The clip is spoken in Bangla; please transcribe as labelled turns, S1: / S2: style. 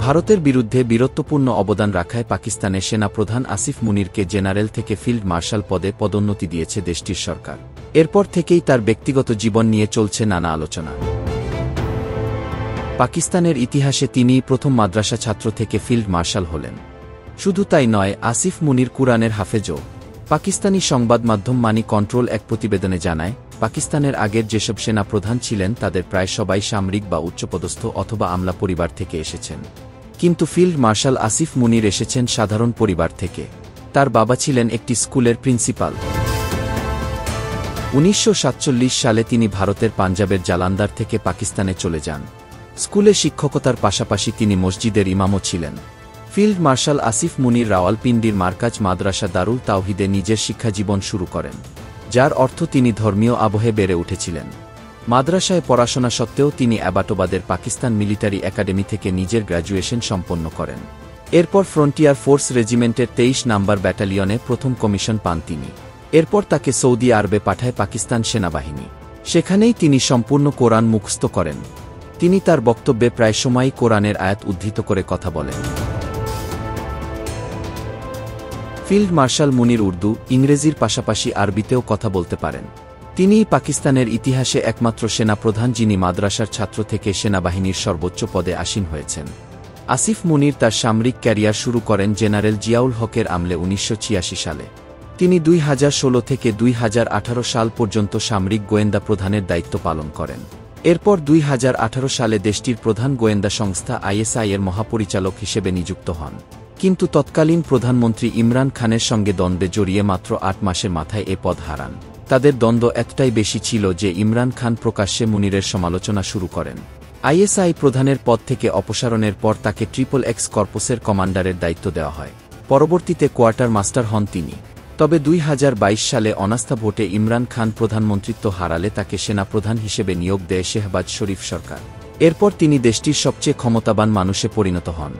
S1: ভারতের বিরুদ্ধে বীরত্বপূর্ণ অবদান রাখায় পাকিস্তানের সেনাপ্রধান আসিফ মুনিরকে জেনারেল থেকে ফিল্ড মার্শাল পদে পদোন্নতি দিয়েছে দেশটির সরকার। এরপর থেকেই তার ব্যক্তিগত জীবন নিয়ে চলছে নানা আলোচনা। পাকিস্তানের ইতিহাসে তিনিই প্রথম মাদ্রাসা ছাত্র থেকে ফিল্ড মার্শাল হলেন। শুধু তাই নয়, আসিফ মুনির কুরআনের হাফেজও। পাকিস্তানি সংবাদ মাধ্যম মানি কন্ট্রোল এক প্রতিবেদনে জানায়, পাকিস্তানের আগের যেসব সেনাপ্রধান ছিলেন তাদের প্রায় সবাই সামরিক বা উচ্চপদস্থ অথবা আমলা পরিবার থেকে এসেছেন। কিন্তু ফিল্ড মার্শাল আসিফ মুনির এসেছেন সাধারণ পরিবার থেকে। তার বাবা ছিলেন একটি স্কুলের প্রিন্সিপাল। 1947 সালে তিনি ভারতের পাঞ্জাবের জালান্দার থেকে পাকিস্তানে চলে যান। স্কুলে শিক্ষকতার পাশাপাশি তিনি মসজিদের ইমামও ছিলেন। ফিল্ড মার্শাল আসিফ মুনির রাওয়ালপিন্ডির মার্কাজ মাদ্রাসা দারুল তাওহিদে নিজের শিক্ষাজীবন শুরু করেন, যার অর্থ তিনি ধর্মীয় আবহে বেড়ে উঠেছিলেন। মাদ্রাসায় পড়াশোনা সত্ত্বেও তিনি অ্যাবাটোবাদের পাকিস্তান মিলিটারি একাডেমি থেকে নিজের গ্র্যাজুয়েশন সম্পন্ন করেন। এরপর ফ্রন্টিয়ার ফোর্স রেজিমেন্টের 23 নাম্বার ব্যাটালিয়নে প্রথম কমিশন পান তিনি। এরপর তাকে সৌদি আরবে পাঠায় পাকিস্তান সেনাবাহিনী। সেখানেই তিনি সম্পূর্ণ কোরআন মুখস্থ করেন। তিনি তার বক্তব্যে প্রায় সময়ই কোরআনের আয়াত উদ্ধৃত করে কথা বলেন। ফিল্ড মার্শাল মুনির উর্দু, ইংরেজির পাশাপাশি আরবিতেও কথা বলতে পারেন। তিনিই পাকিস্তানের ইতিহাসে একমাত্র সেনাপ্রধান যিনি মাদ্রাসার ছাত্র থেকে সেনাবাহিনীর সর্বোচ্চ পদে আসীন হয়েছেন। আসিফ মুনির তার সামরিক ক্যারিয়ার শুরু করেন জেনারেল জিয়াউল হকের আমলে 1986 সালে। তিনি 2016 থেকে 2018 সাল পর্যন্ত সামরিক গোয়েন্দা প্রধানের দায়িত্ব পালন করেন। এরপর 2018 সালে দেশটির প্রধান গোয়েন্দা সংস্থা ISI এর মহাপরিচালক হিসেবে নিযুক্ত হন। কিন্তু তৎকালীন প্রধানমন্ত্রী ইমরান খানের সঙ্গে দ্বন্দ্বে জড়িয়ে মাত্র 8 মাসের মাথায় এ পদ হারান। তাদের দ্বন্দ্ব এতটাই বেশি ছিল যে ইমরান খান প্রকাশ্যে মুনিরের সমালোচনা শুরু করেন। ISI প্রধানের পদ থেকে অপসারণের পর তাকে XXX কর্পসের কমান্ডারের দায়িত্ব দেওয়া হয়। পরবর্তীতে কোয়ার্টার মাস্টার হন তিনি। তবে 2022 সালে অনাস্থা ভোটে ইমরান খান প্রধানমন্ত্রিত্ব হারালে তাকে সেনাপ্রধান হিসেবে নিয়োগ দেয় শেহবাজ শরীফ সরকার। এরপর তিনি দেশটির সবচেয়ে ক্ষমতাবান মানুষে পরিণত হন।